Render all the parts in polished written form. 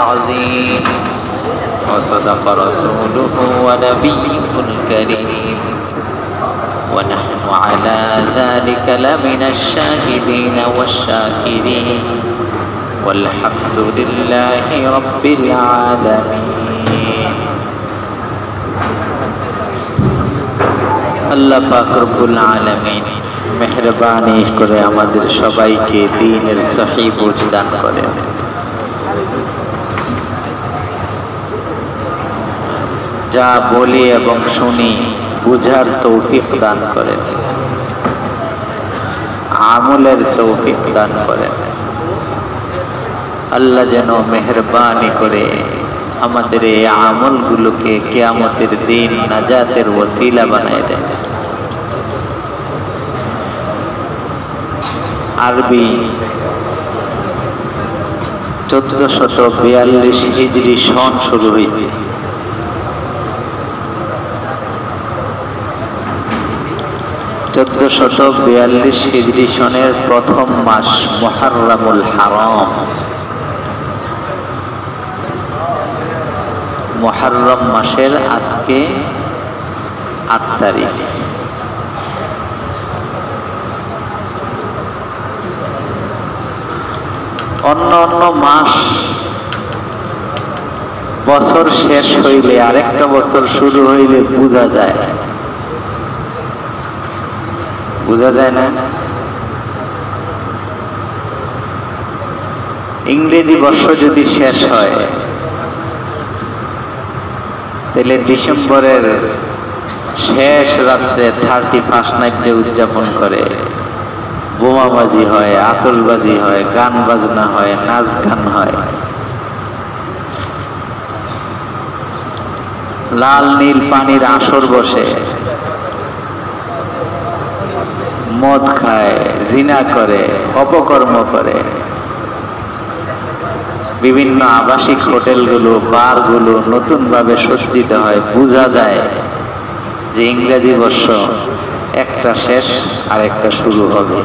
العظيم وصدق رسوله ونبيه الكريم ونحن على ذلك لمن الشاهدين والشاكرين والحمد لله رب العالمين আল্লাহ পাক রব্বুল আলামিন মেহেরবানি করে আমাদের সবাইকে দ্বীনের সহিহ বুঝ দান করেন। যা বলি এবং শুনি বুঝার তৌফিক দান করেন, আমলের তৌফিক দান করেন। আল্লাহ যেন মেহেরবানি করে আমাদের এই আমলগুলোকে কিয়ামতের দিন নাজাতের ওসিলা বানায় দেন। আরবি 1442 হিজরি সন শুরু হয়েছে। 1442 হিজরি সনের প্রথম মাস মুহররমুল হারাম। মুহররম মাসের আজকে 8 তারিখ। অন্য অন্য মাস বছর শেষ হইলে আরেকটা বছর শুরু হইলে বোঝা যায়, বোঝা যায় না? ইংরেজি বর্ষ যদি শেষ হয় তাহলে ডিসেম্বরের শেষ রাত্রে 31 নাইট ডে উদযাপন করে, বোমাবাজি হয়, আতশবাজি হয়, গান বাজনা হয়, নাচ গান হয়, লাল নীল পানির আসর বসে, মদ খায়, জিনা করে, অপকর্ম করে। বিভিন্ন আবাসিক হোটেলগুলো, বারগুলো নতুন ভাবে সজ্জিত হয়। বোঝা যায় যে ইংরেজি বর্ষ একটা শেষ আর একটা শুরু হবে।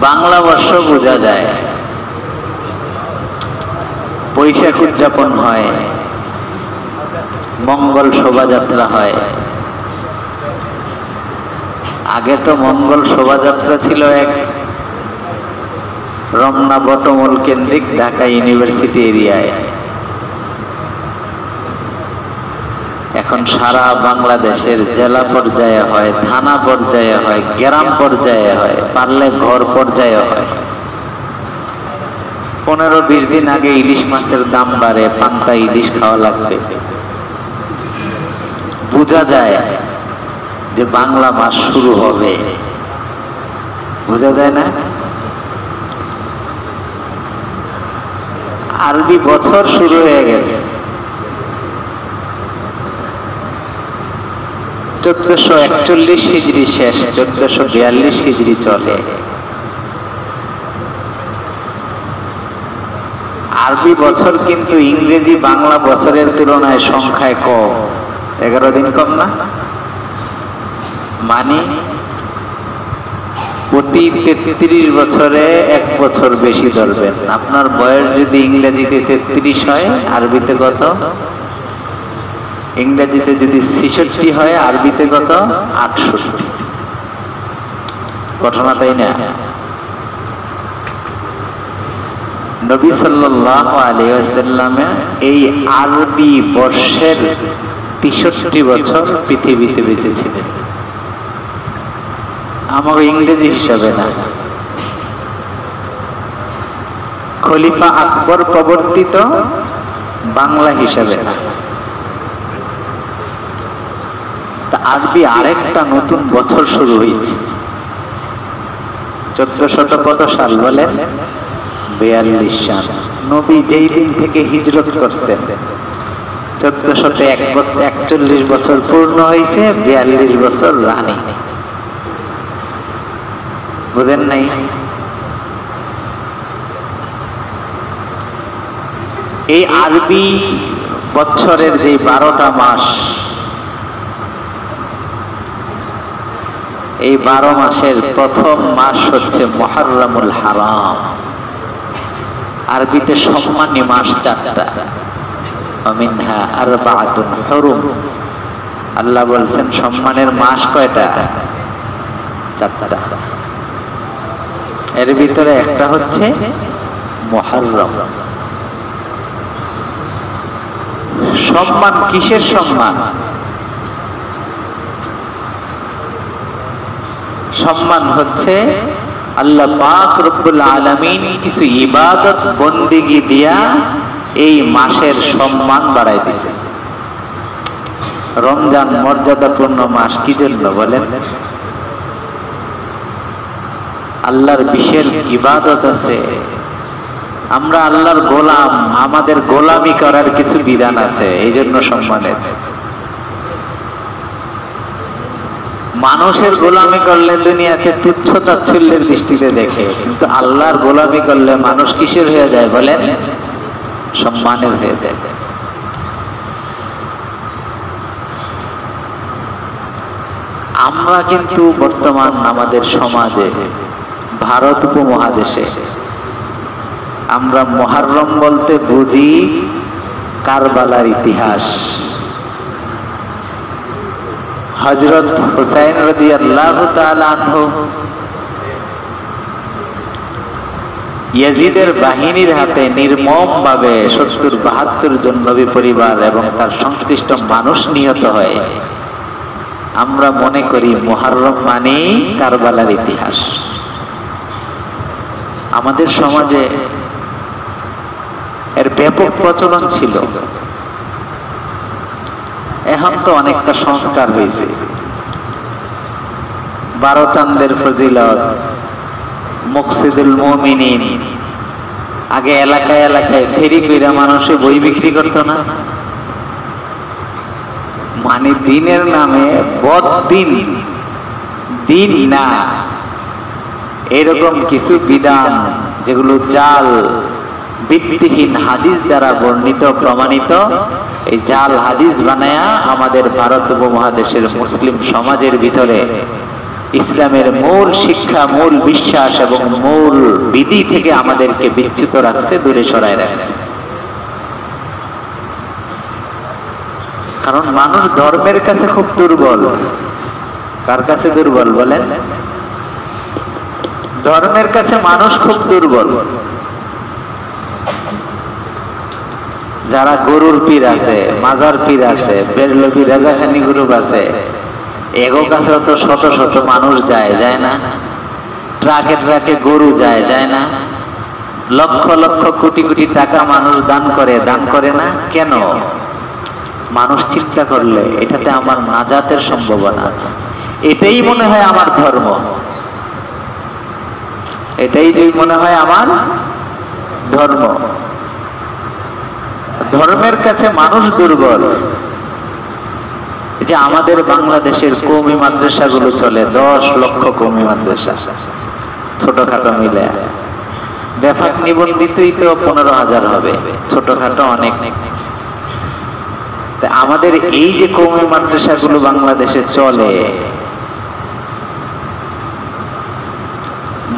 বাংলা বর্ষ বোঝা যায়, বৈশাখ উদযাপন হয়, মঙ্গল শোভাযাত্রা হয়। আগে তো মঙ্গল শোভাযাত্রা ছিল এক রমনা বটমূল কেন্দ্রিক ঢাকা ইউনিভার্সিটি এরিয়ায়। এখন সারা বাংলাদেশের জেলা পর্যায়ে হয়, থানা পর্যায়ে হয়, গ্রাম পর্যায়ে হয়, পারলে ঘর পর্যায়ে হয়। 15-20 দিন আগে ইলিশ মাছের দাম বাড়ে, পান্তা ইলিশ খাওয়া লাগবে। বোঝা যায় যে বাংলা মাস শুরু হবে, বোঝা যায় না? আরবি বছর শুরু হয়ে গেছে। 1441 হিজরি শেষ, 1442 হিজরি চলে। আরবি বছর কিন্তু ইংরেজি বাংলা বছরের তুলনায় সংখ্যায় কম, 11 দিন কম না? মানে প্রতি 33 বছরে 1 বছর বেশি ধরবেন। আপনার বয়স যদি ইংরেজিতে 33 হয়, আরবিতে কত? ইংরেজিতে যদি 66 হয়, আরবিতে কত? 68। ঘটনা তাই না? নবী সাল্লাল্লাহু আলাইহি ওয়াসাল্লামে এই আরবি বর্ষের 63 বছর পৃথিবীতে বেঁচে ছিলেন। আমার ইংরেজি হিসাবে না, খলিফা আকবর প্রবর্তিত বাংলা হিসাবে না। তা আরবি আরেকটা নতুন বছর শুরু হয়েছে। 1400 কত সাল বলেন? 42 সাল। নবী যেই দিন থেকে হিজরত করছেন 1441 বছর পূর্ণ হয়েছে, 42 বছর রানী। বুঝেন নাই? এই আরবি বছরের যে 12টা মাস, এই 12 মাসের প্রথম মাস হচ্ছে মুহররমুল হারাম। আরবিতে সম্মানী মাস 4টা, মিনহা আরবাআতুন হুরুম। আল্লাহ বলছেন সম্মানের মাস কয়টা? 4টা। এর ভিতরে একটা হচ্ছে মুহররম। সম্মান কিসের সম্মান? সম্মান হচ্ছে আল্লাহ পাক রব্বুল আলামিন কিছু ইবাদত বন্দেগী দিয়া এই মাসের সম্মান বাড়াই দিয়েছে। রমজান মর্যাদাপূর্ণ মাস কি জন্য বলেন? আল্লাহর বিশেষ ইবাদত আছে, আমরা আল্লাহর গোলাম, আমাদের গোলামি করার কিছু বিধান আছে, এই জন্য সম্মানের। মানুষের গোলামি করলে দুনিয়াতে তুচ্ছ তাচ্ছিল্যের দৃষ্টিতে দেখে, কিন্তু আল্লাহর গোলামি করলে মানুষ কিসের হয়ে যায় বলেন? সম্মানের হয়ে যায়। আমরা কিন্তু বর্তমান আমাদের সমাজে, ভারত উপমহাদেশে আমরা মুহররম বলতে বুঝি কারবালার ইতিহাস। হযরত হুসাইন রাদিয়াল্লাহু তাআলা আনহু ইয়াজিদের বাহিনীর হাতে নির্মমভাবে ৭০-৭২ জন নবী পরিবার এবং তার সংশ্লিষ্ট মানুষ নিহত হয়। আমরা মনে করি মুহররম মানেই কারবালার ইতিহাস। আমাদের সমাজে এর ব্যাপক প্রচলন ছিল। এখন তো অনেকটা সংস্কার হয়েছে। 12 চাঁদের ফজিলত, মুকসিদুল মুমিনিন। আগে এলাকায় এলাকায় ফেরি কইরা মানুষে বই বিক্রি করত না, মানে দিনের নামে বদদিন, দিন না, এরকম কিছু বিধান যেগুলো জাল ভিত্তিহীন হাদিস দ্বারা বর্ণিত প্রমাণিত, এই জাল হাদিস বানায়া আমাদের ভারত উপমহাদেশের মুসলিম সমাজের ভিতরে ইসলামের মূল শিক্ষা, মূল বিশ্বাস এবং মূল বিধি থেকে আমাদেরকে বিচ্যুত রাখছে, দূরে সরায় রাখছে। কারণ মানুষ ধর্মের কাছে খুব দুর্বল। কার কাছে দুর্বল বলেন? ধর্মের কাছে মানুষ খুব দুর্বল। যারা গরুর পীর আছে, মাজার পীর আছে, বেরলভী রাজাখানি গ্রুপ আছে, এগো কাছেও তো শত শত মানুষ যায়, যায় না? ট্রাকে ট্রাকে গরু যায়, যায় না? লক্ষ লক্ষ কোটি কোটি টাকা মানুষ দান করে, দান করে না কেন? মানুষ চিন্তা করলে এটাতে আমার নাজাতের সম্ভাবনা আছে, এটাই মনে হয় আমার ধর্ম, এটাই যদি মনে হয় আমার ধর্ম। ধর্মের কাছে মানুষ দুর্বল। যে আমাদের বাংলাদেশের কওমি মাদ্রাসাগুলো চলে, 10 লক্ষ কওমি মাদ্রাসা, ছোটখাটো মিলে ব্যাপক নিবন্ধিতই তো 15,000 হবে, ছোটখাটো অনেক। আমাদের এই যে কওমি মাদ্রাসাগুলো বাংলাদেশে চলে,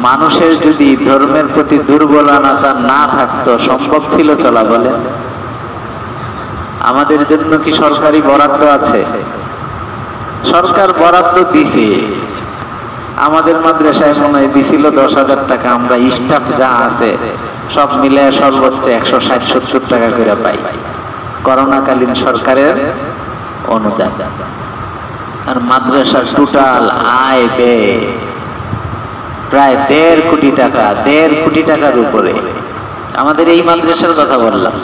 মানুষের যদি ধর্মের প্রতি দুর্বলতা না থাকতো, সম্ভব ছিল চলা? বলে আমাদের জন্য কি সরকারি বরাদ্দ আছে? সরকার বরাদ্দ দিছে, আমাদের মাদ্রাসায় মনে হয় দিছিল 10,000 টাকা। আমরা স্টাফ যা আছে সব মিলে সর্বোচ্চ 160-70 টাকা করে পাই, করোনাকালীন সরকারের অনুদান। আর মাদ্রাসার টোটাল আয় ব্যয় প্রায় 1.5 কোটি টাকা, 1.5 কোটি টাকার উপরে। আমাদের এই মাদ্রাসার কথা বললাম,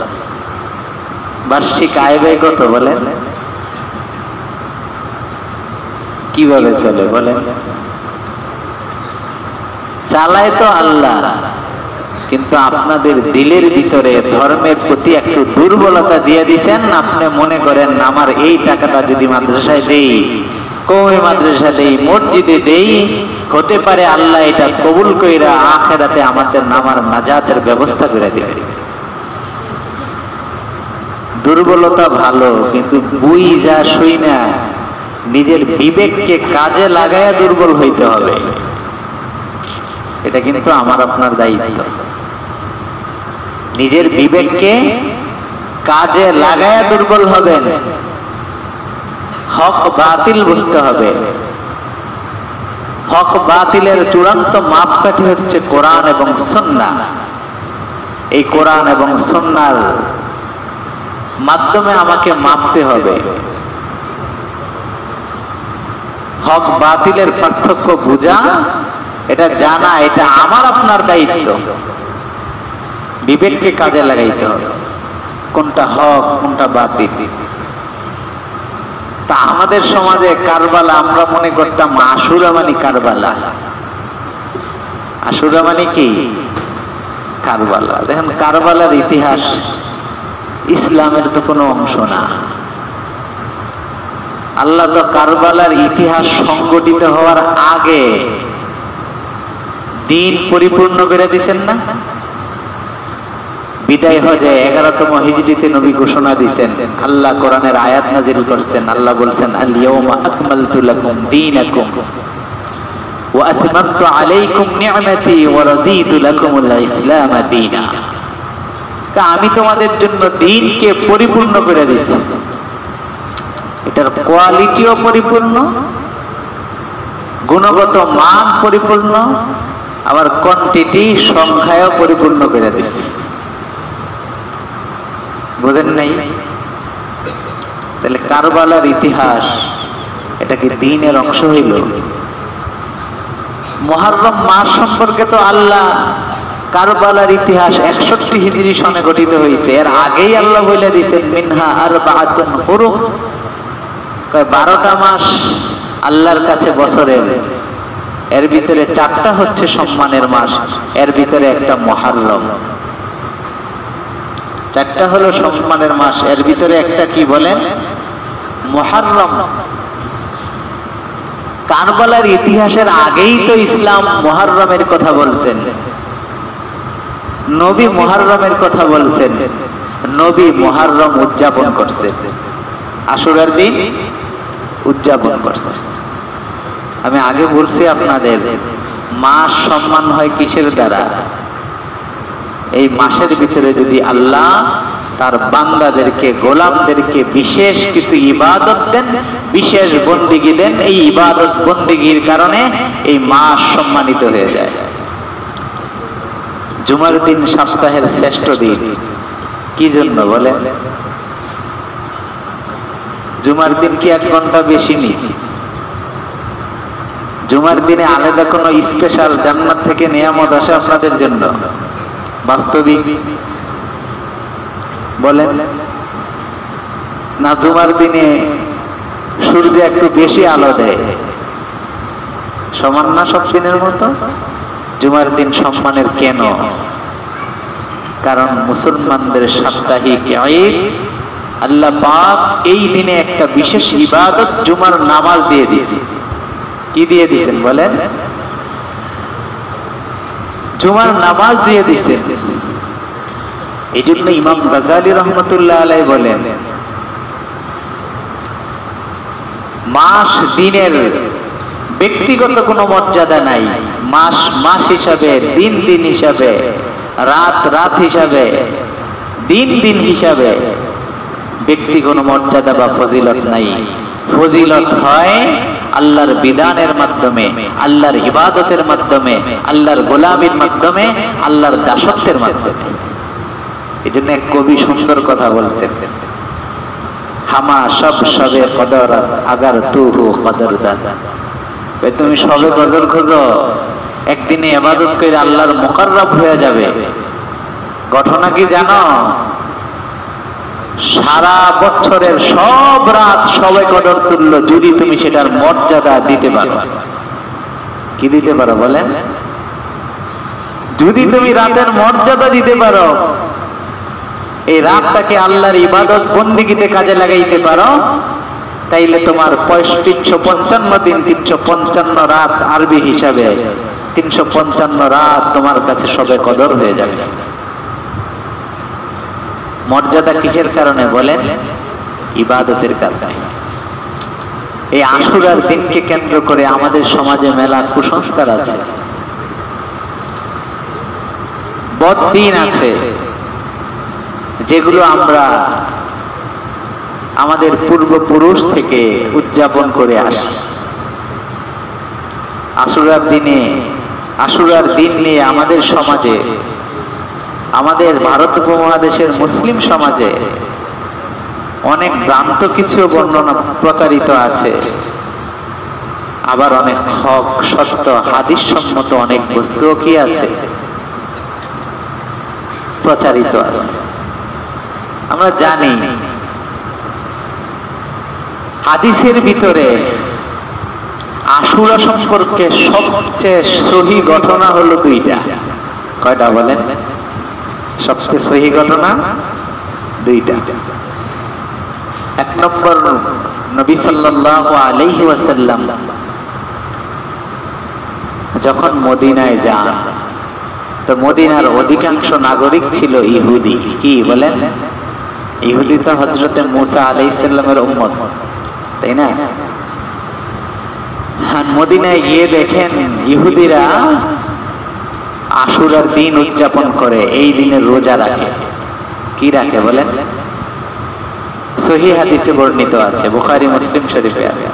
বার্ষিক আয় ব্যয় কত বলেন? কিভাবে চলে বলেন? চালায় তো আল্লাহ, কিন্তু আপনাদের দিলের ভিতরে ধর্মের প্রতি একটু দুর্বলতা দিয়ে দিচ্ছেন। আপনি মনে করেন আমার এই টাকাটা যদি মাদ্রাসায় দেই, কওমি মাদ্রাসা দেই, মসজিদে দেই, হতে পারে আল্লাহ এটা কবুল কইরা আখিরাতে আমাদের নামার নাজাতের ব্যবস্থা করে দিবে। দুর্বলতা ভালো, কিন্তু বুই যা শুই না নিজের বিবেককে কাজে লাগায়া দুর্বল হইতে হবে। এটা কিন্তু আমার আপনার দায়িত্ব। নিজের বিবেককে কাজে লাগায়া দুর্বল হবেন। হক বাতিল বুঝতে হবে। হক বাতিলের চূড়ান্ত মাপকাঠি হচ্ছে কোরআন এবং সুন্নাহ। এই কোরআন এবং সুন্নাহর মাধ্যমে আমাকে মাপতে হবে। হক বাতিলের পার্থক্য বোঝা, এটা জানা, এটা আমার আপনার দায়িত্ব। বিবেককে কাজে লাগাইতে হবে, কোনটা হক কোনটা বাতিল। তা আমাদের সমাজে কারবালা আমরা মনে করতাম আশুরা মানে কারবালা। আশুরা মানে কি? কারবালা। দেখেন কারবালার ইতিহাস ইসলামের তো কোনো অংশ না। আল্লাহ তো কারবালার ইতিহাস সংগঠিত হওয়ার আগে দিন পরিপূর্ণ করে দিয়েছেন না? বিদায় হজে 11তম হিজরিতে নবী ঘোষণা দিয়েছেন, আল্লাহ কোরআনের আয়াত নাযিল করছেন। আল্লাহ বলছেন, আল ইয়াউমা আকমালতু লাকুম দীনাকুম ওয়া আতমামতু আলাইকুম নি'মাতি ওয়া রাদিতু লাকুমুল ইসলাম দীনা। আমি তোমাদের জন্য দিনকে পরিপূর্ণ করে দিয়েছি। এটার কোয়ালিটিও পরিপূর্ণ, গুণগত মান পরিপূর্ণ, আবার কোয়ান্টিটি সংখ্যায়ও পরিপূর্ণ করে দিয়েছি। বুঝেন নাই? তাহলে কারবালার ইতিহাস এটা কি দ্বীনের অংশ হইল? মুহররম মাস সম্পর্কে তো আল্লাহ কারবালার ইতিহাস 61 হিজরি সনে গঠিত হয়েছে। এর আগেই আল্লাহ বলে দিয়েছেন, মিনহা আরবাআতুন হুরুম। 12টা মাস আল্লাহর কাছে বছরের, এর ভিতরে 4টা হচ্ছে সম্মানের মাস, এর ভিতরে একটা মুহররম। 4টা হলো সম্মানের মাস, এর ভিতরে একটা কি বলেন? মুহররম। কারবালার ইতিহাসের আগেই তো ইসলাম মুহররমের কথা বলছেন, নবী মুহররমের কথা বলছেন, নবী মুহররম উদযাপন করছেন, আশুরার দিন উদযাপন করছেন। আমি আগে বলছি আপনাদের, মাস সম্মান হয় কিসের দ্বারা? এই মাসের ভিতরে যদি আল্লাহ তার বান্দাদেরকে, গোলামদেরকে বিশেষ কিছু ইবাদত দেন, বিশেষ বন্দিগি দেন, এই ইবাদত বন্দিগির কারণে এই মাস সম্মানিত হয়ে যায়। জুমার দিন সপ্তাহের শ্রেষ্ঠ দিন। কি জন্য বলেন? জুমার দিন কি 1 ঘন্টা বেশি নেই? জুমার দিনে আলাদা কোনো স্পেশাল জান্নাত থেকে নিয়ামত আসে আপনাদের জন্য? বাস্তবিক বলেন না? জুমার দিনে সূর্য একটু বেশি আলো দেয়, সমান না সব দিনের মতো? জুমার দিন সম্মানের কেন? কারণ মুসলমানদের সাপ্তাহিক ঈদ, আল্লাহ পাক এই দিনে একটা বিশেষ ইবাদত জুমার নামাজ দিয়ে দিয়েছে। কি দিয়ে দিয়েছেন বলেন? জুমার নামাজ দিয়ে দিয়েছেন। এই জন্য ইমাম গাজালি রহমতুল্লাহ আলাইহি বলেন, মাস দিনের ব্যক্তিগত কোনো মর্যাদা নাই। মাস মাস হিসাবে, দিন দিন হিসাবে, রাত রাত হিসাবে, দিন দিন হিসাবে ব্যক্তি কোনো মর্যাদা বা ফজিলত নাই। ফজিলত হয় আল্লাহর বিধানের মাধ্যমে, আল্লাহর ইবাদতের মাধ্যমে, আল্লাহর গোলামির মাধ্যমে, আল্লাহর দাসত্বের মাধ্যমে। এই জন্য এক কবি সুন্দর কথা বলছেন, হামা সব সবে কদর আগার তু হু কদর দাদা। তুমি সবে কদর খোঁজো, একদিনে ইবাদত করে আল্লাহর মুকাররব হয়ে যাবে। ঘটনা কি জানো? সারা বছরের সব রাত সবে কদর তুল্য যদি তুমি সেটার মর্যাদা দিতে পারো। কি দিতে পারো বলেন? যদি তুমি রাতের মর্যাদা দিতে পারো, এই রাতটাকে আল্লাহর ইবাদত বন্দিগিতে কাজে লাগাইতে পারো, তাইলে তোমার 355 দিন, 355 রাত আরবি হিসাবে 355 রাত তোমার কাছে সবে কদর হয়ে যাবে। মর্যাদা কিসের কারণে বলেন? ইবাদতের কারণে। এই আশুরার দিনকে কেন্দ্র করে আমাদের সমাজে মেলা কুসংস্কার আছে, বদদিন আছে, যেগুলো আমরা আমাদের পূর্বপুরুষ থেকে উদযাপন করে আসি। আশুরার দিন নিয়ে আমাদের সমাজে, আমাদের ভারত উপমহাদেশের মুসলিম সমাজে অনেক ভ্রান্ত কিছু বর্ণনা প্রচারিত আছে, আবার অনেক হক সত্য হাদিস সম্মত অনেক বস্তুও কি আছে, প্রচারিত আছে। আমরা জানি হাদিসের ভিতরে আশুরা সম্পর্কে সবচেয়ে সহি ঘটনা হলো দুইটা। কয়টা বলেন? সবচেয়ে সহি ঘটনা দুইটা। এক নম্বর, নবী সাল্লাল্লাহু আলাইহি ওয়াসাল্লাম যখন মদিনায় যান, তো মদিনার অধিকাংশ নাগরিক ছিল ইহুদি। কি বলেন? ইহুদি তো হযরতে মুসা আলাইহিস সালামের উম্মত, তাই না? মদিনায় গিয়ে দেখেন ইহুদিরা আশুরার দিন উদযাপন করে, এই দিনে রোজা রাখে। কি রাখে বলেন? সহিহ হাদিসে বর্ণিত আছে, বুখারী মুসলিম শরীফে আছে।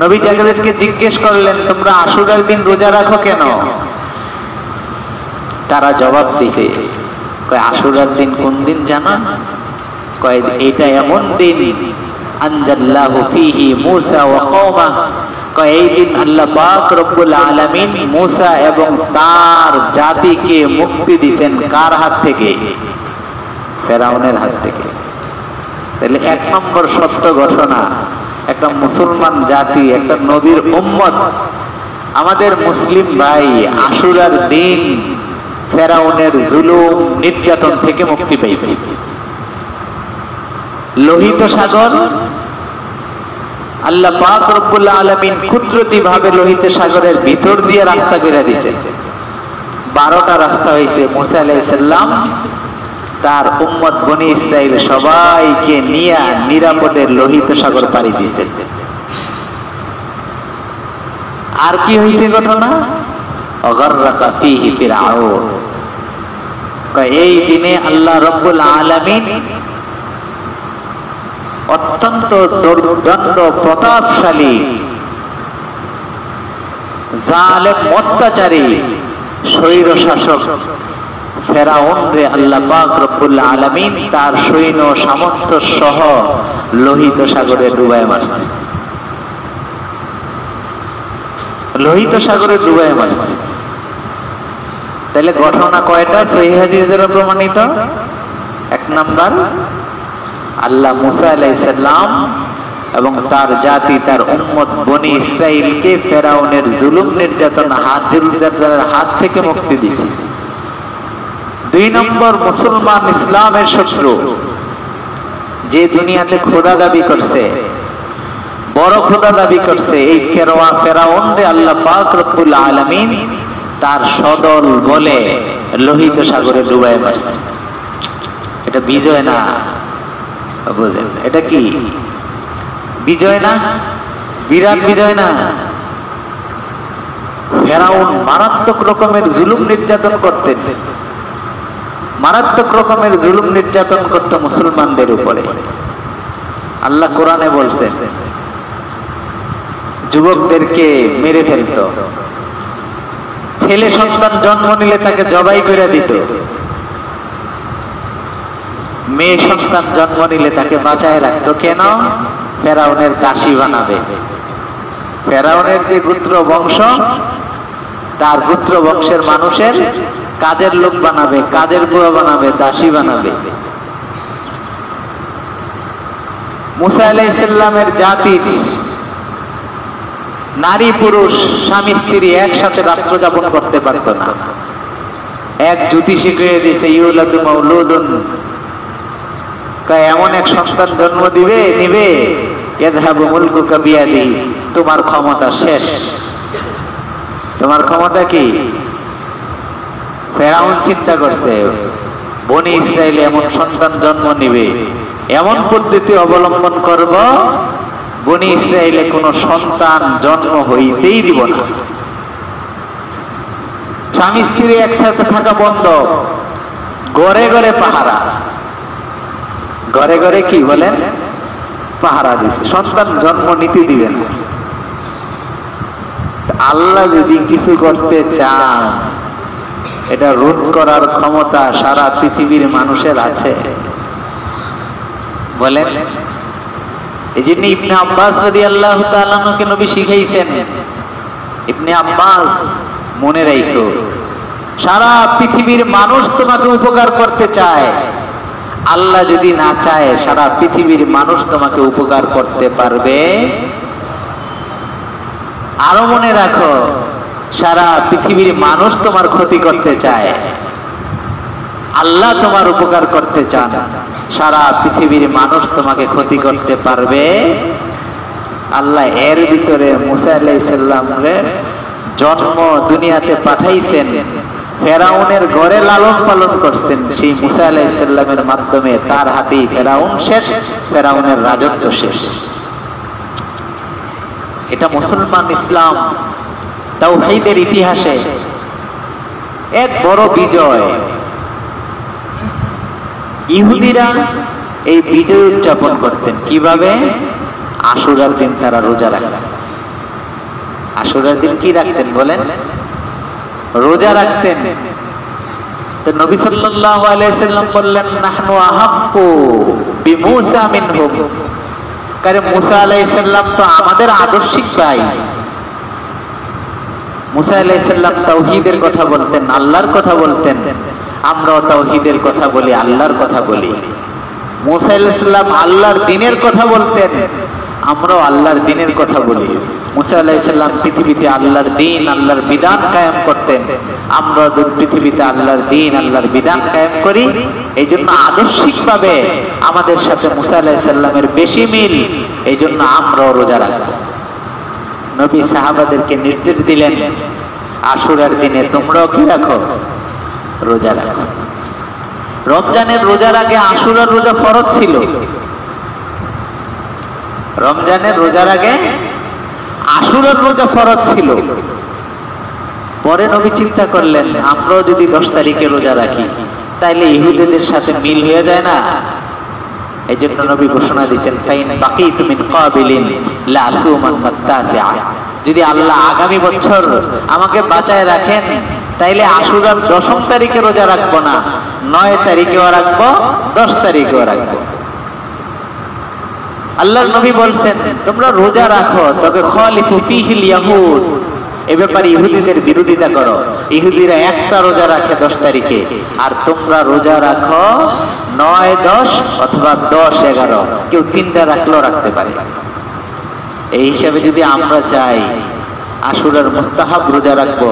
নবী তাদেরকে জিজ্ঞেস করলেন, তোমরা আশুরার দিন রোজা রাখো কেন? তারা জবাব দিতে, কয় আশুরার দিন কোন দিন জানো? কয় এটা এমন দিন আনজাল্লাহু ফীহি মূসা ওয়া কওমা, কয় এই দিন আল্লাহ পাক রব্বুল আলামিন মূসা এবং তার জাতিকে মুক্তি দিবেন। কার হাত থেকে? ফেরাউনের হাত থেকে। তাহলে এক নম্বর সত্য ঘটনা, একটা মুসলমান জাতি, একটা নবীর উম্মত, আমাদের মুসলিম ভাই আশুরার দিন ফেরাউনের জুলুম নির্যাতন থেকে মুক্তি পেয়েছে। লোহিত সাগর আল্লাহ পাক রব্বুল আলামিন কুদরতি ভাবে লোহিত সাগরের ভিতর দিয়ে রাস্তা করে দিয়েছে। 12টা রাস্তা হয়েছে। মুসা আলাইহিস সালাম তার উম্মত বনি ইসরাইল সবাইকে নিয়ে নিরাপদে লোহিত সাগর পাড়ি দিয়েছে। আর কি হয়েছে ঘটনা? অগররাকা ফীহি ফিরআউন, এই দিনে আল্লাহ রব্বুল আলামিন অত্যন্ত দুর্দণ্ড প্রতাপশালী জালেম অত্যাচারী স্বৈর শাসক ফেরাউন রে আল্লাহ পাক রব্বুল আলামিন তার সৈন্য সামর্থ্য সহ লোহিত সাগরে ডুবায় মারছে। লোহিত সাগরে ডুবায় মারছে। তাহলে ঘটনা কয়টা? সহিহ হাদিসে প্রমাণিত। এক নাম্বার, আল্লাহ মুসা আলাইহিস সালাম এবং তার জাতি, তার উম্মত বনি ইসরাইলকে ফেরাউনের জুলুম নির্যাতনের হাত থেকে মুক্তি দিয়েছে। 2 নম্বর, মুসলমান ইসলামের শত্রু যে দুনিয়াতে খোদা দাবি করছে, বড় খোদা দাবি করছে, এই ফেরাউন রে আল্লাহ পাক রব্বুল আলামিন তার সদল বলে লোহিত সাগরে ডুবায় মারছে। এটা বিজয় না, বুঝেন? এটা কি বিজয় না? বিরাট বিজয় না? ফেরাউন মারাত্মক রকমের জুলুম নির্যাতন করতেন, মারাত্মক রকমের জুলুম নির্যাতন করত মুসলমানদের উপরে। আল্লাহ কোরআনে বলছেন যুবকদেরকে মেরে ফেলত, ছেলে সন্তান জন্ম নিলে তাকে জবাই করে দিত, মেয়ে সন্তান জন্ম নিলে তাকে বাঁচায় রাখতো। কেন? ফেরাউনের দাসী বানাবে। ফেরাউনের যে গোত্র বংশ, তার গোত্র বংশের মানুষের কাজের লোক বানাবে, কাজের বুয়া বানাবে, দাসী বানাবে। মুসা আলাইহিস সালামের জাতির নারী পুরুষ স্বামী স্ত্রী একসাথে রাত্র যাপন করতে পারত না। এক জ্যোতিষী করে দিয়েছে, ইউলাদু মাউলুদুন, এমন এক সন্তান জন্ম নিবে, ইয়াযহাবু মুলকুকা বিয়াদিহি, তোমার ক্ষমতা শেষ। তোমার ক্ষমতা কি? ফেরাউন চিন্তা করছে বনি ইসরায়েল এমন সন্তান জন্ম নিবে, এমন পদ্ধতি অবলম্বন করব বনি ইসরায়েলে কোনো সন্তান জন্ম হইতেই দিব না। স্বামী স্ত্রী একসাথে থাকা বন্ধ, ঘরে ঘরে পাহারা। ঘরে ঘরে কি বলেন? পাহারা দিচ্ছে, সন্তান জন্ম নিতে দিবে না। আল্লাহ যদি কিছু করতে চান, এটা রোধ করার ক্ষমতা সারা পৃথিবীর মানুষের আছে। বলেন, এই জন্য ইবনে আব্বাস রাদিয়াল্লাহু তাআলা আনহুকে নবী শিখাইছেন, ইবনে আব্বাস মনে রাখো, সারা পৃথিবীর মানুষ তোমাকে উপকার করতে চায়, আল্লাহ যদি না চায় সারা পৃথিবীর মানুষ তোমাকে উপকার করতে পারবে? আরো মনে রাখো, সারা পৃথিবীর মানুষ তোমার ক্ষতি করতে চায়, আল্লাহ তোমার উপকার করতে চান, সারা পৃথিবীর মানুষ তোমাকে ক্ষতি করতে পারবে? আল্লাহ এর ভিতরে মুসা আলাইহিস সালামের জন্ম দুনিয়াতে পাঠাইছেন, ফেরাউনের ঘরে লালন পালন করছেন, সেই মুসা আলাইহিস সালামের মাধ্যমে তার হাতেই ফেরাউন শেষ, ফেরাউনের রাজত্ব শেষ। এটা মুসলমান ইসলাম তাওহীদের ইতিহাসে এক বড় বিজয়। ইহুদিরা এই বিজয় উদযাপন করতেন কিভাবে? আশুরার দিন তারা রোজা রাখতেন। আশুরার দিন কি রাখতেন বলেন? রোজা রাখতেন। তো নবী সাল্লাল্লাহু আলাইহি সাল্লাম বললেন, নাহনু আহাক্কু বিমূসা মিনহুম, কারণ মুসা আলাইহিস সালাম তো আমাদের আদর্শিক ভাই। মুসা আলাইহিস সালাম তাওহীদের কথা বলতেন, আল্লাহর কথা বলতেন, আমরাও তাওহীদের কথা বলি, আল্লাহর কথা বলি। মুসা আলাইহিস সালাম আল্লাহর দ্বীনের কথা বলতেন, আমরাও আল্লাহর দ্বীনের কথা বলি। মুসা আলাইহিস সালাম পৃথিবীতে আল্লাহর দ্বীন, আল্লাহর বিধান কায়েম করতেন, আমরা পৃথিবীতে আল্লাহর দ্বীন, আল্লাহর বিধান কায়েম করি। এই জন্য আদর্শিকভাবে আমাদের সাথে মুসা আলাইহিস সালামের বেশি মিল, এই জন্য আমরাও রোজা রাখবো। নবী সাহাবাদেরকে নির্দেশ দিলেন, আশুরার দিনে তোমরাও কি রাখো? রোজা রাখো। রমজানের রোজার আগে আশুরার রোজা ফরজ ছিল। রমজানের রোজার আগে আশুরার রোজা ফরজ ছিল। পরে নবী চিন্তা করলেন, আমরাও যদি 10 তারিখে রোজা রাখি তাইলে ইহুদিদের সাথে মিল হয়ে যায় না। এই জন্য নবী ঘোষণা দিচ্ছেন, ফাইন বাকিতু মিন কাবিলিন লা আসুমান তাসিআ, যদি আল্লাহ আগামী বছর আমাকে বাঁচায় রাখেন তাইলে আশুরার 10 তারিখে রোজা রাখবো না, 9 তারিখেও রাখবো, 10 তারিখেও রাখবো। আল্লাহর নবী বলছেন, তোমরা রোজা রাখো, তবে খালিফু ফিহিল ইয়াহুদ, এ ব্যাপারে ইহুদিদের বিরোধিতা করো। ইহুদিরা একটা রোজা রাখে 10 তারিখে, আর তোমরা রোজা রাখো 9, 10 অথবা 10, 11, কেউ 3টা রাখলেও রাখতে পারে। এই হিসাবে যদি আমরা চাই আশুরার মুস্তাহাব রোজা রাখবো,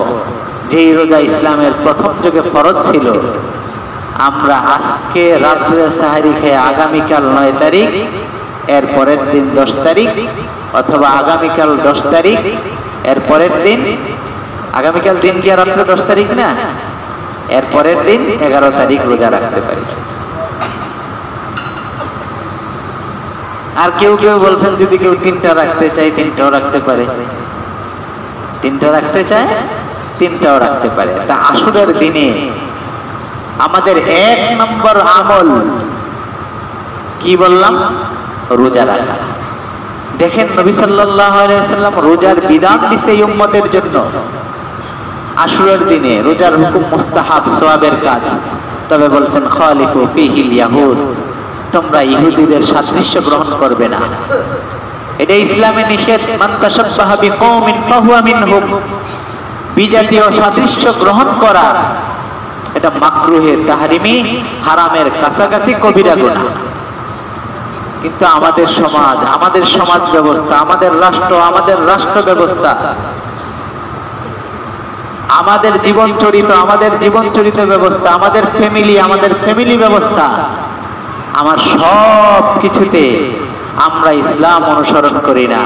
যেই রোজা ইসলামের প্রথম যুগে ফরজ ছিল, আমরা আজকে রাত্রে সাহারি খেয়ে আগামীকাল 9 তারিখ, এর পরের দিন 10 তারিখ, অথবা আগামীকাল 10 তারিখ, এর পরের দিন, আগামীকাল দিন কি রাত্রে 10 তারিখ না, এর পরের দিন 11 তারিখ রোজা রাখতে পারি। আর কেউ কেউ বলছেন, যদি কেউ 3টা রাখতে চায় 3টাও রাখতে পারে, 3টা রাখতে চায় 3টাও রাখতে পারে। তা আশুরার দিনে আমাদের 1 নম্বর আমল কি বললাম? রোজা রাখা। দেখেন নবী সাল্লাল্লাহু আলাইহি ওয়াসাল্লাম রোজার বিধান দিয়েছে এই উম্মতের জন্য। আশুরার দিনে রোজার হুকুম মুস্তাহাব, সওয়াবের কাজ, তবে বলছেন খালিফু ফিহিল ইয়াহুদ, তোমরা ইহুদিদের সাদৃশ্য গ্রহণ করবে না। এটা ইসলামে নিষেধ, মান তাশাব্বাহা বিকওমিন ফাহুয়া মিনহুম, বিজাতীয় সাদৃশ্য গ্রহণ করা এটা মাকরুহে তাহরিমি, হারামের কাছাকাছি কবিরা গুনাহ। কিন্তু আমাদের সমাজ, আমাদের সমাজ ব্যবস্থা, আমাদের রাষ্ট্র, আমাদের রাষ্ট্র ব্যবস্থা, আমাদের জীবন চরিত, আমাদের জীবন চরিত ব্যবস্থা, আমাদের ফ্যামিলি ব্যবস্থা, আমার সব কিছুতে আমরা ইসলাম অনুসরণ করি না,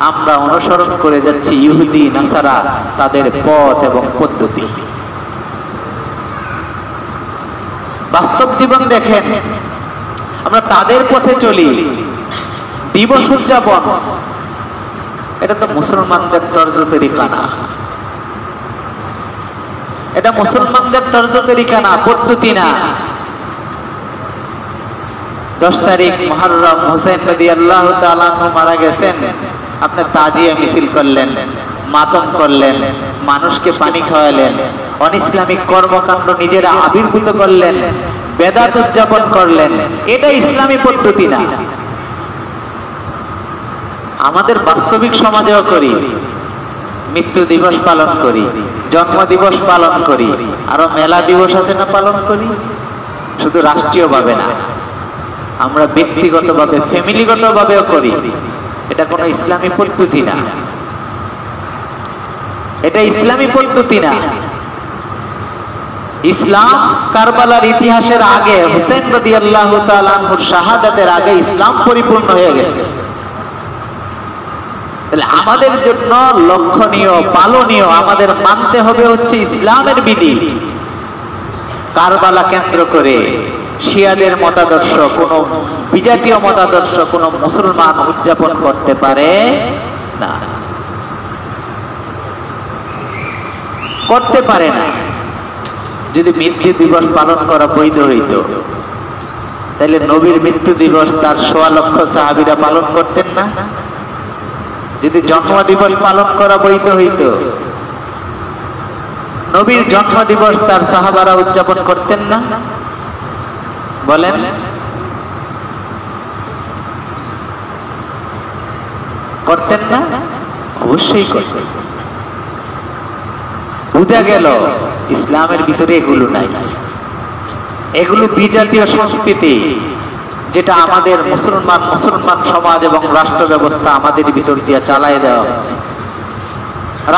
আমরা অনুসরণ করে যাচ্ছি ইহুদি নাসারা, তাদের পথ এবং পদ্ধতি। বাস্তব জীবন দেখেন, আমরা তাদের পথে চলি, দিবস উদযাপন, এটা তো মুসলমানদের তর্জ তরিকা না, এটা মুসলমানদের তর্জ তরিকা না, পদ্ধতি না। 10 তারিখ মুহররম হোসেন রাদিয়াল্লাহু তাআলা আনহু মারা গেছেন, আপনি তাজিয়া মিছিল করলেন, মাতম করলেন, মানুষকে পানি খাওয়ালেন, অনিসলামিক কর্মকাণ্ড নিজেরা আবির্ভূত করলেন, বেদাত উদযাপন করলেন, এটা ইসলামী পদ্ধতি না। আমাদের বাস্তবিক সমাজেও করি, মৃত্যু দিবস পালন করি, জন্ম দিবস পালন করি, আরো মেলা দিবস আছে না পালন করি, শুধু রাষ্ট্রীয়ভাবে না, আমরা ব্যক্তিগতভাবে ফ্যামিলিগতভাবেও করি। এটা কোনো ইসলামী পদ্ধতি না, এটা ইসলামী পদ্ধতি না। ইসলাম কারবালার ইতিহাসের আগে, হুসেন রাদিয়াল্লাহু তাআলা আনহুর শাহাদাতের আগে ইসলাম পরিপূর্ণ হয়ে গেছে। তাহলে আমাদের জন্য লক্ষণীয়, পালনীয়, আমাদের মানতে হবে হচ্ছে ইসলামের বিধি। কারবালা কেন্দ্র করে শিয়াদের মতাদর্শ, কোন বিজাতীয় মতাদর্শ কোন মুসলমান উদযাপন করতে পারে না, করতে পারে না। যদি মৃত্যু দিবস পালন করা বৈধ হইত, তাহলে নবীর মৃত্যু দিবস তার 1.25 লক্ষ সাহাবীরা পালন করতেন না? যদি জন্ম দিবস পালন করা বৈধ হইত, নবীর জন্ম দিবস তার সাহাবারা উদযাপন করতেন না? বলেন। করতেন না? অবশ্যই করতেন। বুঝা গেল ইসলামের ভিতরে এগুলো নাই, এগুলো বিজাতীয় সংস্কৃতি, যেটা আমাদের মুসলমান সমাজ এবং রাষ্ট্র ব্যবস্থা আমাদের ভিতর দিয়ে চালায় দেওয়া হচ্ছে।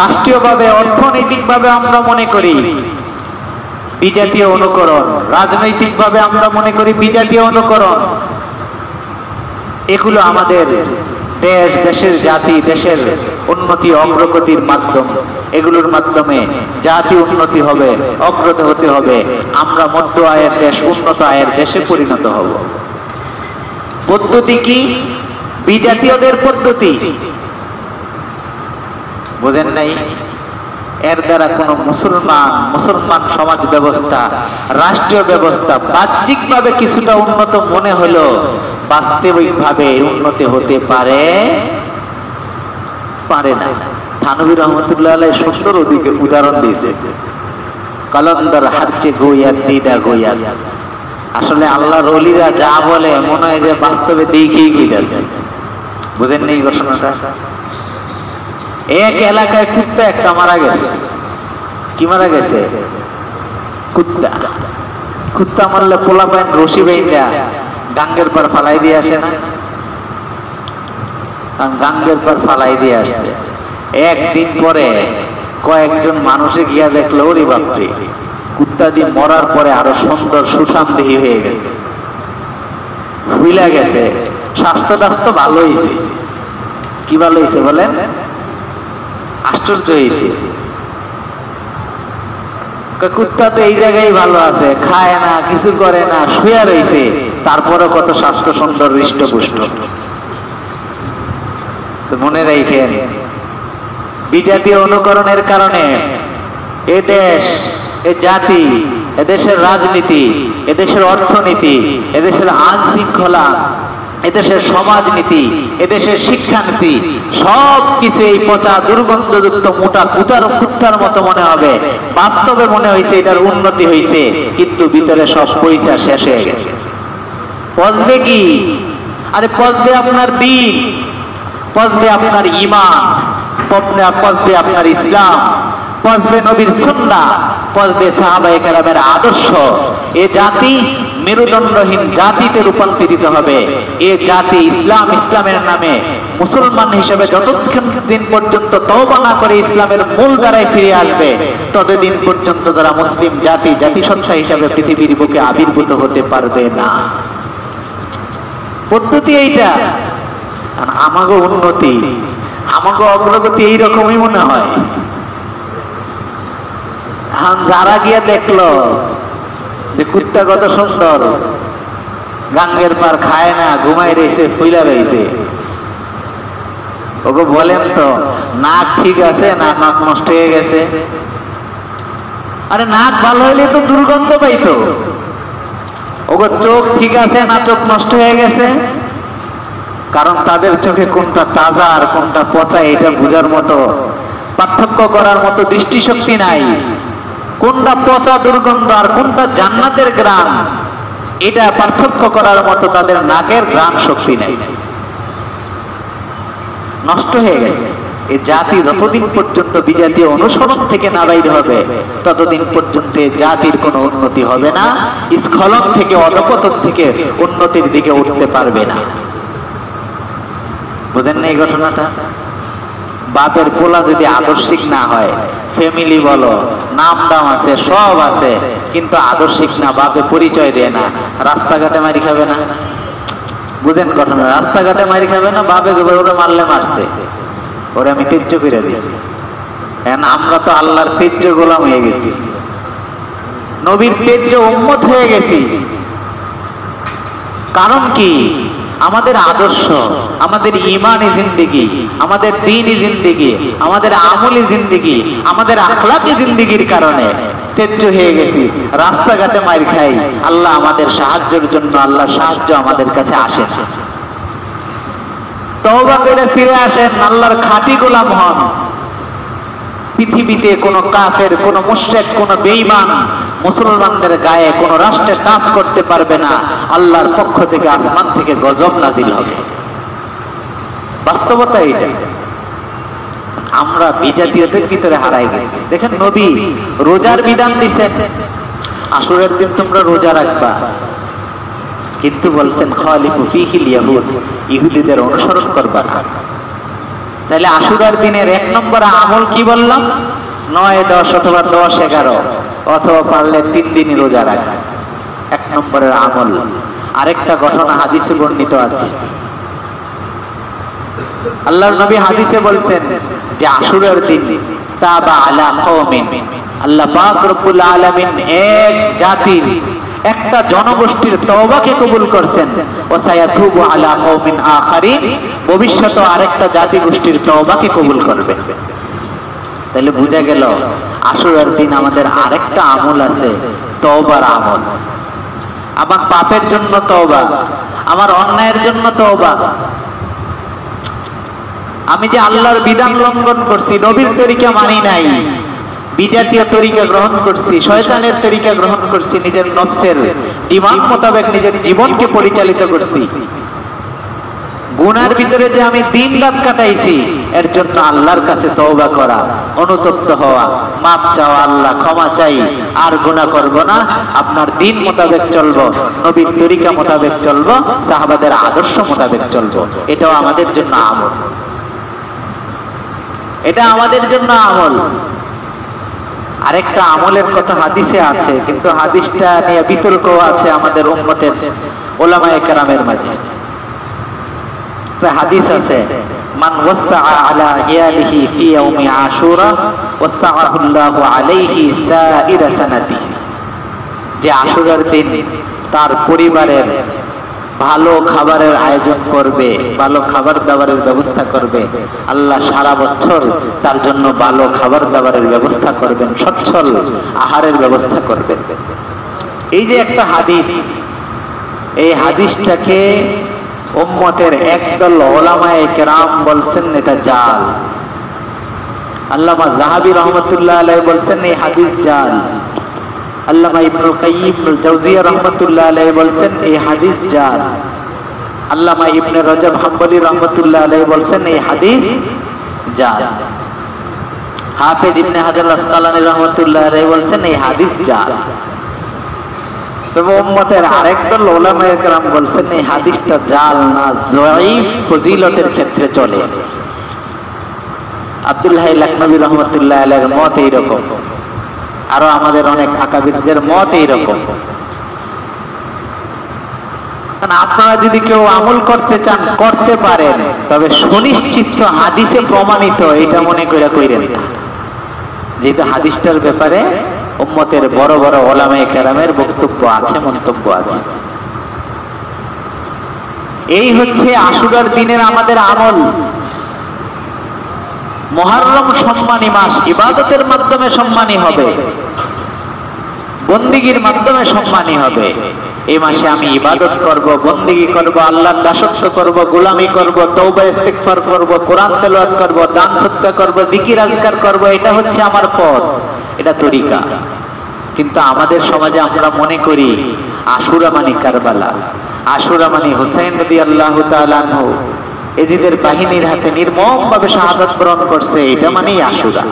রাষ্ট্রীয়ভাবে, অর্থনৈতিকভাবে আমরা মনে করি বিজাতীয় অনুকরণ, রাজনৈতিকভাবে আমরা মনে করি বিজাতীয় অনুকরণ। এগুলো আমাদের দেশ, দেশের জাতি, দেশের উন্নতি অগ্রগতির মাধ্যম, এগুলোর মাধ্যমে জাতি উন্নতি হবে, অগ্রগতি হতে হবে, আমরা মধ্য আয়ের দেশ উন্নত আয়ের দেশে পরিণত হব। পদ্ধতি কি? বিজাতীয়দের পদ্ধতি। বোঝেন নাই? এর দ্বারা কোন মুসলমান সমাজ ব্যবস্থা, রাষ্ট্রীয় ব্যবস্থা বাহ্যিকভাবে কিছুটা উন্নত মনে হলো, বাস্তবিকভাবে উন্নতি হতে পারে না। থানভী রহমতুল্লাহ আলাইহি সুন্দর ওদিকে উদাহরণ দিয়েছে, কলন্দর হাচ্ছে গোয়াত দিদা গোয়াত। আসলে আল্লাহর ওলিরা যা বলে মনে হয় যে বাস্তবে দেখেই কইতাছে। বুঝেন নাই ঘটনাটা? এক এলাকায় কুত্তা একটা মারা গেছে। কি মারা গেছে? কুত্তা মারলে পোলা পাইন রশি বাইন্দা গাঙ্গের পর ফালাই দিয়ে আসে না? গাঙ্গের পর ফালাই দিয়ে আসছে। একদিন পরে কয়েকজন মানুষে গিয়া দেখলো, ওরে বাপরে, কুত্তা দিয়ে মরার পরে আরো সুন্দর সুঠামদেহী হয়ে গেছে, হুইলা গেছে, স্বাস্থ্য টাস্থ্য ভালো হয়েছে। কি ভালো হয়েছে বলেন? আশ্চর্য হয়েছে। কুত্তা তো এই জায়গায় ভালো আছে, খায় না, কিছু করে না, শুয়ে রয়েছে, তারপরে কত স্বাস্থ্য সুন্দর, হৃষ্টপুষ্ট। মনে রাখেন, বিজাতীয় অনুকরণের কারণে এ দেশ, এ জাতি, এদেশের রাজনীতি, এদেশের অর্থনীতি, এদেশের আইন শৃঙ্খলা, এদেশের সমাজনীতি, এদেশের শিক্ষানীতি, সব কিছু এই পচা দুর্গন্ধযুক্ত মোটা কুত্তার মতো মনে হবে। বাস্তবে মনে হয়েছে এটার উন্নতি হয়েছে, কিন্তু ভিতরে সব পয়সা শেষ হয়ে গেছে। পচবে কি? আরে পচবে আপনার দিন, পচবে আপনার ঈমান, পচবে আপনার ইসলাম, পচবে নবীর সুন্নাহ, পচবে সাহাবায়ে কেরামের আদর্শ। এ জাতি মেরুদণ্ডহীন জাতিতে রূপান্তরিত হবে। এ জাতি ইসলামের নামে মুসলমান হিসেবে যতক্ষণ দিন পর্যন্ত তওবা না করে ইসলামের মূল ধারায় ফিরে আসবে, ততদিন পর্যন্ত যারা মুসলিম জাতিসত্তা হিসেবে পৃথিবীর বুকে আবির্ভূত হতে পারবে না। পদ্ধতি এইটা। আমাগো উন্নতি, আমাগো অগ্রগতি এইরকমই মনে হয়। যারা গিয়ে দেখলো যে কুত্তা কত সুন্দর, গাঙ্গের পার খায় না, ঘুমাই রয়েছে, ফুইলা রয়েছে, ওগো বলেন তো, নাক ঠিক আছে না নাক নষ্ট হয়ে গেছে? আরে নাক ভালো হইলে তো দুর্গন্ধ পাইতো। ওগো চোখ ঠিক আছে না চোখ নষ্ট হয়ে গেছে? কারণ তাদের চোখে কোনটা তাজা আর কোনটা পচা এটা বোঝার মতো, পার্থক্য করার মতো দৃষ্টিশক্তি নাই। কোনটা পচা দুর্গন্ধ আর কোনটা জান্নাতের ঘ্রাণ এটা পার্থক্য করার মতো তাদের নাকের ঘ্রাণ শক্তি নাই, নষ্ট হয়ে গেছে। এই জাতি যতদিন পর্যন্ত বিজাতীয় অনুসরণ থেকে না বাইর হবে ততদিন পর্যন্ত জাতির কোনো উন্নতি হবে না, স্খলন থেকে অধপতন থেকে উন্নতির দিকে উঠতে পারবে না। বুঝেন না এই ঘটনাটা? বাপের পোলা যদি আদর্শিক না হয়, ফ্যামিলি বলো নাম দাম আছে সব আছে, কিন্তু আদর্শিক না, বাপে পরিচয় দেয় না, রাস্তাঘাটে মারি খাবে না। বুঝেন ঘটনা? রাস্তাঘাটে মারি খাবে না, বাপে ওরা মারলে মারছে, ওরে আমি তেজ্য ফিরে দিয়েছি। আমরা তো আল্লাহর তেজ্য গোলাম হয়ে গেছি, নবীর তেজ্য উম্মত হয়ে গেছি। কারণ কি? আমাদের আদর্শ, আমাদের ইমানি জিন্দেগি, আমাদের দ্বীনি জিন্দেগি, আমাদের আমলি জিন্দেগি, আমাদের আখলাকি জিন্দেগির কারণে তেজ্য হয়ে গেছি, রাস্তাঘাটে মার খাই। আল্লাহ আমাদের সাহায্যের জন্য, আল্লাহ সাহায্য আমাদের কাছে আসে না। তওবা করে ফিরে আসেন, আল্লাহর খাঁটি গোলাম হন। পৃথিবীতে কোন কাফের, কোন মুশরিক, কোন বেঈমান মুসলমানদের গায়ে কোন রাষ্ট্রে কাজ করতে পারবে না। আল্লাহর পক্ষ থেকে আসমান থেকে গজব নাজিল হবে, বাস্তবতা এটা। আমরা বিজাতীয়দের ভিতরে হারাই গেছি। দেখেন নবী রোজার বিধান দিচ্ছেন, আশুরার দিন তোমরা রোজা রাখবা, কিন্তু বলছেন খালিফু ফিহিল ইয়াহুদ, ইহুদিদের অনুসরণ করবা না। তাহলে আশুরার দিনের 1 নম্বর আমল কি বললাম? 9, 10 অথবা 10, 11 অথবা পারলে 3 দিনই রোজা রাখা, 1 নম্বরের আমল। আরেকটা ঘটনা হাদিসে বর্ণিত আছে, আল্লাহর নবী হাদিসে বলছেন যে আশুরার দিন তাবা আলা কওমিন, আল্লাহ পাক রব্বুল আলামিন এক জাতির, একটা জনগোষ্ঠীর তওবাকে কবুল করছেন। ওয়া সায়াতুবু আলা কওমিন আখারিন, ভবিষ্যতে আরেকটা জাতি গোষ্ঠীর তওবাকে কবুল করবেন। তাহলে বোঝা গেল আশুরার দিন আমাদের আরেকটা আমল আছে, তওবার আমল। আমার পাপের জন্য তওবা, আমার অন্যায়ের জন্য তওবা। আমি যে আল্লাহর বিধান লঙ্ঘন করছি, নবীর তরিকা মানি নাই, বিজাতীয় তরিকা গ্রহণ করছি, শয়তানের তরিকা গ্রহণ করছি, নিজের নফসের ডিমান্ড মোতাবেক নিজের জীবনকে পরিচালিত করছি, গুনার ভিতরে যে আমি দিন রাত কাটাইছি, এর জন্য আল্লাহর কাছে তওবা করা, অনুতপ্ত হওয়া, মাপ চাওয়া, আল্লাহ ক্ষমা চাই, আর গুনাহ করব না, আপনার দিন মোতাবেক চলবো, নবীর তরিকা মোতাবেক চলবো, সাহাবাদের আদর্শ মোতাবেক চলবো। এটাও আমাদের জন্য আমল, এটা আমাদের জন্য আমল। আরেকটা আমলের কথা হাদিসে আছে, কিন্তু হাদিসটা নিয়ে বিতর্ক আছে আমাদের উম্মতের উলামায়ে কেরামের মাঝে। হাদিস আছে, মান ওয়াসআ আলা ইয়ালিহি ফি ইয়াউমি আশুরা ওয়াসআহুল্লাহু আলাইহি সাইরা সানাতি, যে আশুরার দিন তার পরিবারের ভালো খাবারের আয়োজন করবে, ভালো খাবার দাবারের ব্যবস্থা করবে, আল্লাহ সারা বছর তার জন্য ভালো খাবার দাবারের ব্যবস্থা করবেন, সচ্ছল আহারের ব্যবস্থা করবেন। এই যে একটা হাদিস, এই হাদিসটাকে উম্মতের একদল উলামায়ে কেরাম বলছেন এটা জাল। আল্লামা যাহাবী রাহমাতুল্লাহ আলাইহি বলছেন এই হাদিস জাল। আল্লামা ইবনুল কাইয়িম আল জাওজিয়া রাহমাতুল্লাহ আলাইহি বলছেন এই হাদিস জাল। আল্লামা ইবনে রজব হাম্বলি রাহমাতুল্লাহ আলাইহি বলছেন এই হাদিস জাল। হাফেজ ইবনে হাজার আসকালানী রাহমাতুল্লাহ আলাইহি বলছেন এই হাদিস জাল। তবে উম্মতের আরেকদল উলামায়ে কেরাম বলছেন এই হাদিসটা জাল না, যঈফ ফজিলতের ক্ষেত্রে চলে। আব্দুল হাই লাখনবী রাহমাতুল্লাহ আলাইহির মত এইরকম, আরো আমাদের অনেক আকাবিরদের মত এইরকম। আপনারা যদি কেউ আমল করতে চান করতে পারেন, তবে সুনিশ্চিত হাদিসে প্রমাণিত এটা মনে করে কইরেন না, যেহেতু হাদিসটার ব্যাপারে উম্মতের বড় বড় উলামায়ে কেরামের বক্তব্য আছে, মন্তব্য আছে। এই হচ্ছে আশুরার দিনের আমাদের আমল। মুহররম সম্মানী মাস, ইবাদতের মাধ্যমে সম্মানী হবে, বন্দিগির মাধ্যমে সম্মানী হবে। এই মাসে আমি ইবাদত করব, বন্দিগি করব, আল্লাহর দাসত্ব করব, গোলামি করব, তওবা ইস্তিগফার করব, কোরআন তেলাওয়াত করব, দান সদকা করব, জিকির আজকার করব, এটা হচ্ছে আমার পথ, এটা তরিকা। কিন্তু আমাদের সমাজে আমরা মনে করি আশুরা মানে কারবালা, আশুরা মানে হুসাইন রাদিয়াল্লাহু তাআলা আনহু এজিদের বাহিনীর হাতে নির্মমভাবে শাহাদাত বরণ করছে, এটা মানেই আশুরা।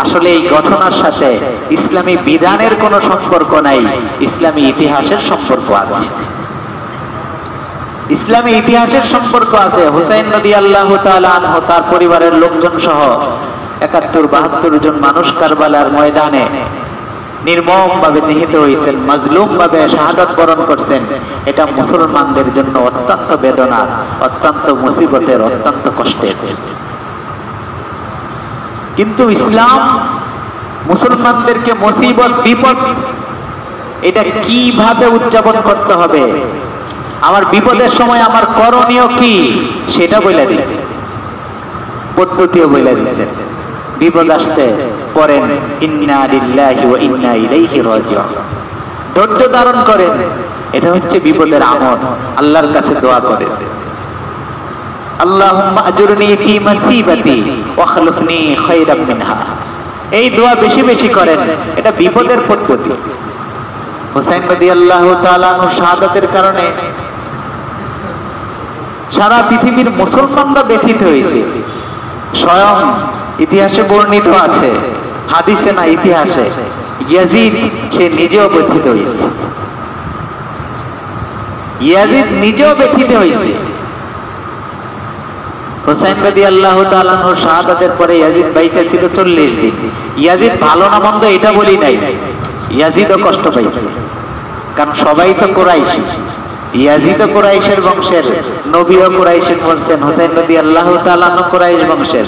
আসলে এই ঘটনার সাথে ইসলামী বিধানের কোনো সম্পর্ক নাই, ইসলামী ইতিহাসের সম্পর্ক আছে। ইসলামী ইতিহাসের সম্পর্ক আছে। হুসাইন রাদিয়াল্লাহু তাআলা আনহু তার পরিবারের লোকজন সহ ৭১-৭২ জন মানুষ কারবালার ময়দানে নির্মমভাবে নিহত হয়েছেন, মাজলুমভাবে শাহাদাত বরণ করছেন। এটা মুসলমানদের জন্য অত্যন্ত বেদনার, অত্যন্ত মুসিবতের, অত্যন্ত কষ্টের। কিন্তু ইসলাম মুসলমানদেরকে মুসিবত, বিপদ এটা কিভাবে উদযাপন করতে হবে, আমার বিপদের সময় আমার করণীয় কি, সেটা বলে দিচ্ছে, পদ্ধতিও বলে দিচ্ছে। বিপদ আসছে, পড়েন ইন্না লিল্লাহি ওয়া ইন্না ইলাইহি রাজিউন, ধৈর্য ধারণ করেন, এটা হচ্ছে বিপদের আমল। আল্লাহর কাছে দোয়া করেন, আল্লাহুম্মা আজুরনি ফি মুসিবাতি ওয়া খলফনি খায়রাম মিনহা। এই দোয়া বেশি বেশি করেন, এটা বিপদের পদ্ধতি। হুসাইন রাদিয়াল্লাহু তাআলা আনহু শাহাদাতের কারণে সারা পৃথিবীর মুসলমানরা ব্যথিত হয়েছে। স্বয়ং ইতিহাসে বর্ণিত আছে, হাদিসে না ইতিহাসে, ইয়াজিদ সে নিজেও ব্যথিত হয়েছে, ইয়াজিদ নিজেও ব্যথিত হয়েছে। হুসাইন রাদিয়াল্লাহু তাআলা আনহুর শাহাদাতের পরে ইয়াজিদ বাইচা ছিল ৪০ দিন। ইয়াজিদ ভালো না মন্দ এটা বলি নাই, ইয়াজিদও কষ্ট পাইছে, কারণ সবাই তো কুরাইশ, ইয়াজিদও কুরাইশের বংশের, নবীও কুরাইশের বংশের, হুসাইন রাদিয়াল্লাহু তাআলা আনহু কুরাইশ বংশের।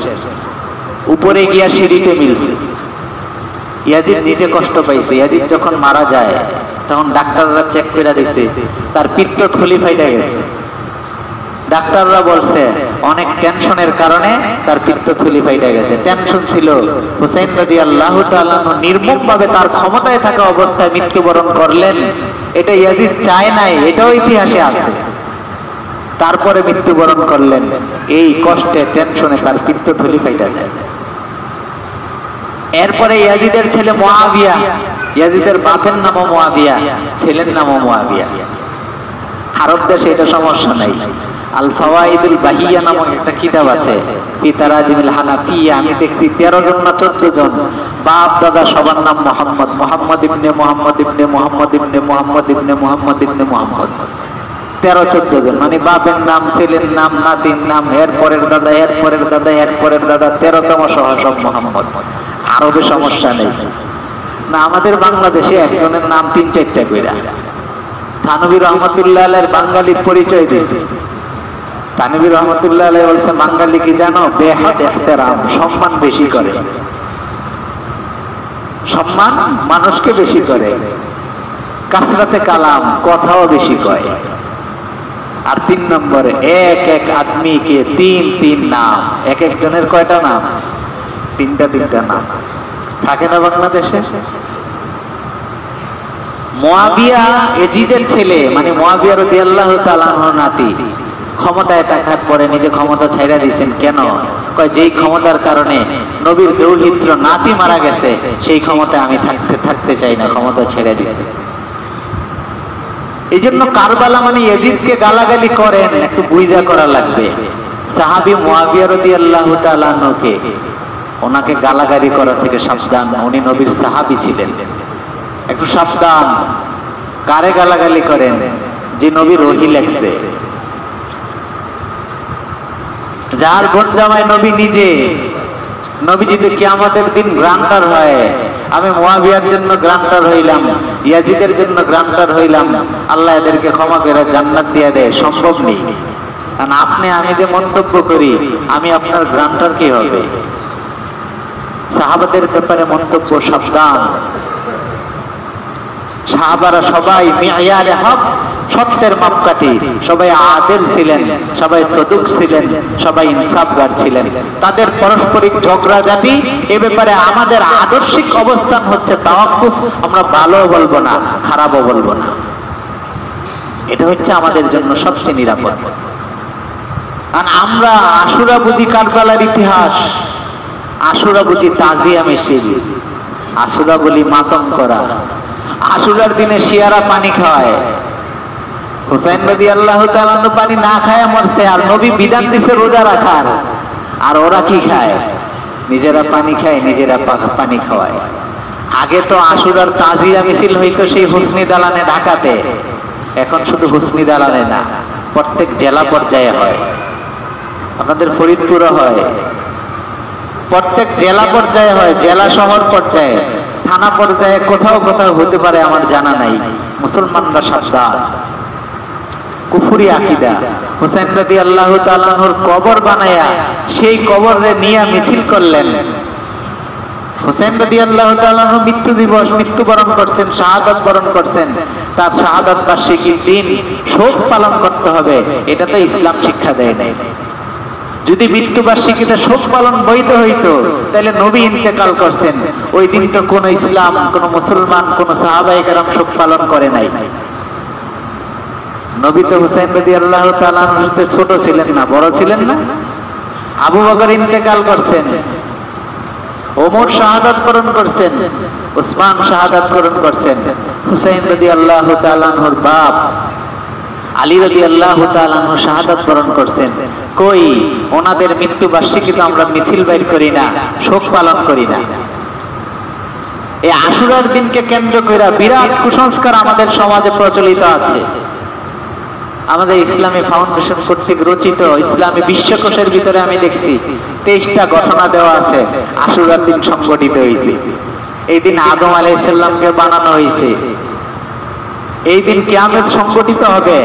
উপরে গিয়া সিঁড়িতে মিলছে, ইয়াজিদ নিজে কষ্ট পাইছে। ইয়াজিদ যখন মারা যায় তখন ডাক্তাররা চেক করে দিছে তার পিত্তথলি ফাইটা গেছে। ডাক্তাররা বলছে অনেক টেনশনের কারণে তার পিত্তথলি ফাইটা গেছে। টেনশন ছিল, হুসাইন রাদিয়াল্লাহু তাআলা আনহু নির্মমভাবে তার ক্ষমতায় থাকা অবস্থায় মৃত্যুবরণ করলেন, এটা ইয়াজিদ চায় নাই, এটাও ইতিহাসে আছে। তারপরে মৃত্যুবরণ করলেন, এই কষ্টে টেনশনে তার পিত্তথলি ফাইটা যায়। এরপরে ইয়াজিদের ছেলে মুআবিয়া, ইয়াজিদের বাপের নামও মুআবিয়া, ছেলের নামও মুআবিয়া। আরব দেশে এটা সমস্যা নাই। আল ফাওয়াইদুল বাহিয়া নামক একটা কিতাব আছে, ফি তারাজিমিল হানাফিয়া। আমি দেখছি ১৩ জন না ১৪ জন, বাপ দাদা সবার নাম মুহাম্মদ, মুহাম্মদ ইবনে মুহাম্মদ ইবনে মুহাম্মদ ইবনে মুহাম্মদ ইবনে মুহাম্মদ ইবনে মুহাম্মদ, ১৩-১৪ জন, মানে বাপের নাম, ছেলের নাম, নাতির নাম, এর পরের দাদা, এর পরের দাদা, এর পরের দাদা, ১৩তম সহ সব মুহাম্মদ। আরবে সমস্যা নেই না, আমাদের বাংলাদেশে একজনের নাম ৩-৪টা কইরা। থানভী রহমাতুল্লাহ আলাইহির বাঙালির পরিচয় দিয়েছে। থানভী রহমাতুল্লাহ আলাইহি বলছে বাঙালি কি জানো, বেহাত ইহতেরাম, সম্মান বেশি করে, সম্মান মানুষকে বেশি করে, কাসরাতে কালাম, কথাও বেশি কয়। আর ৩ নম্বরে এক এক আদমিকে ৩ নাম, এক একজনের কয়টা নাম, ৩টা নাম। থাকে না বাংলাদেশে? মুআবিয়া এজিদের ছেলে, মানে মুআবিয়া রাদিয়াল্লাহু তাআলা আনহুর নাতি। ক্ষমতায় থাকার পরে নিজে ক্ষমতা ছাইড়া দিয়েছেন। কেন? কয় যেই ক্ষমতার কারণে নবীর দৌহিত্র নাতি মারা গেছে, সেই ক্ষমতায় আমি থাকতে চাই না, ক্ষমতা ছেড়ে দিয়েছে। এই জন্য কারবালা মানে ইয়াজিদকে গালাগালি করেন, একটু বুঝা করা লাগবে। সাহাবী মুআবিয়া রাদিয়াল্লাহু তাআলা আনহুকে, ওনাকে গালাগালি করা থেকে সাবধান, উনি নবীর সাহাবী ছিলেন, একটু সাবধান। কারে গালাগালি করেন? যে নবীর ওহী লেখছে, যার বোন জামাই নবী নিজে। নবী যদি কিয়ামতের দিন গ্রান্টার হয়, আমি মুআবিয়ার জন্য গ্রান্টার হইলাম, ইয়াজিদের জন্য গ্রান্টার হইলাম, আল্লাহ এদেরকে ক্ষমা করে জান্নাত দিয়ে দেয়, সম্ভব নেই। কারণ আপনি আমি যে মন্তব্য করি, আমি আপনার গ্রান্টার কি হবে? সাহাবাদের ব্যাপারে মন্তব্য সাবধান। সাহাবারা সবাই মিয়ারে হক সত্যের মাপকাঠি, সবাই আদিল ছিলেন, সবাই সদুক ছিলেন, সবাই ইনসাফগার ছিলেন। তাদের পারস্পরিক ঝগড়াঝাটি এ ব্যাপারে আমাদের আদর্শিক অবস্থান হচ্ছে তাওয়াক্কুফ। আমরা ভালো বলবো না, খারাপও বলবো না, এটা হচ্ছে আমাদের জন্য সবচেয়ে নিরাপদ। কারণ আমরা আশুরা বুঝি কারবালার ইতিহাস, আশুরা বুঝি তাজিয়া মিছিল, আশুরা বলি মাতম করা। আশুরার দিনে শিয়ারা পানি খাওয়ায়, হুসাইন রাদিয়াল্লাহু তাআলা পানি না খায় মরছে, আর নবী বিধান দিতে রোজা রাখার, আর ওরা কি খায়? নিজেরা পানি খায়, নিজেরা পানি খাওয়ায়। আগে তো আশুরার তাজিয়া মিছিল হইতো সেই হুসনি দালানে ঢাকাতে, এখন শুধু হুসনি দালানে না, প্রত্যেক জেলা পর্যায়ে হয়। আপনাদের ফরিদপুরে হয়, প্রত্যেক জেলা পর্যায়ে হয়, জেলা শহর পর্যায়ে, থানা পর্যায়ে কোথাও কোথাও হতে পারে, আমার জানা নাই। মুসলমানরা সাবধান, কুফরি আকীদা। হুসাইন রাদিয়াল্লাহু তাআলা আনহুর কবর বানায়া সেই কবরে নিয়ে মিছিল করলেন। হুসাইন রাদিয়াল্লাহু তাআলা আনহু মৃত্যু দিবস, মৃত্যুবরণ করছেন, শাহাদাত বরণ করছেন, তার শাহাদাত বার্ষিকীর দিন শোক পালন করতে হবে, এটা তো ইসলাম শিক্ষা দেয় নাই। যদি মৃত্যুবার্ষিকীতে শোক পালন বৈধ হইতো, তাহলে নবী ইন্তেকাল করছেন, ওই দিন তো কোন ইসলাম, কোন মুসলমান, কোন সাহাবায়ে কেরাম শোক পালন করে নাই। নবী তো হুসাইন রাদিয়াল্লাহু তাআলা আনহু ছোট ছিলেন না, বড় ছিলেন না? আবু বকর ইন্তেকাল করছেন, ওমর শাহাদাত বরণ করছেন, উসমান শাহাদাত বরণ করছেন, হুসাইন রাদিয়াল্লাহু তাআলা আনহুর বাপ আলী রাদিয়াল্লাহু তাআলা আনহু শাহাদাত বরণ করছেন। কই ওনাদের মৃত্যু বার্ষিকীতে আমরা মিছিল বাইর করি না, শোক পালন করি না। এই আশুরার দিনকে কেন্দ্র করে বিরাট কুসংস্কার আমাদের সমাজে প্রচলিত আছে। আমাদের ইসলামী ফাউন্ডেশন কর্তৃক রচিত ইসলামী বিশ্বকোষের ভিতরে আমি দেখছি 23টা ঘটনা দেওয়া আছে আশুরার দিন সংগঠিত হয়েছে। এই দিন আদম আলাইহিস সালামকে বানানো হয়েছে, এই দিন কিয়ামত সংগঠিত হবে,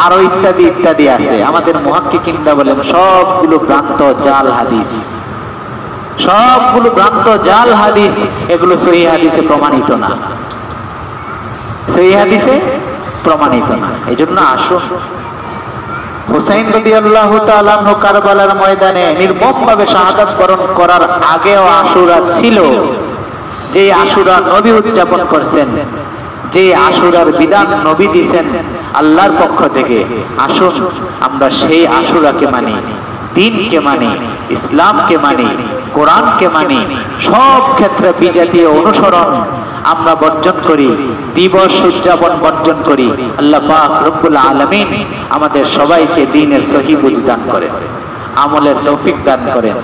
আরো ইত্যাদি ইত্যাদি আছে। আমাদের মুহাক্কিকিনরা বলেন সবগুলো ভ্রান্ত জাল হাদিস, সবগুলো ভ্রান্ত জাল হাদিস, এগুলো সহিহ হাদিসে প্রমাণিত না, সহিহ হাদিসে প্রমাণিত না। এই জন্য আসুন, হুসাইন রাদিয়াল্লাহু তাআলা আনহু কারবালার ময়দানে নির্মমভাবে শাহাদাত বরণ করার আগেও আশুরা ছিল, যে আশুরা নবী উদযাপন করছেন, যে আশুরার বিধান নবী দিয়েছেন আল্লাহর পক্ষ থেকে। আসুন আমরা সেই আশুরাকে মানি, দ্বীনকে মানি, ইসলামকে মানি, কোরআনকে মানি। সব ক্ষেত্রে বিজাতীয় অনুসরণ আমরা বর্জন করি, দিবস উদযাপন বর্জন করি। আল্লাহ পাক রব্বুল আলামিন আমাদের সবাইকে দ্বীনের সহি বুঝ দান করেন, আমলের তৌফিক দান করেন।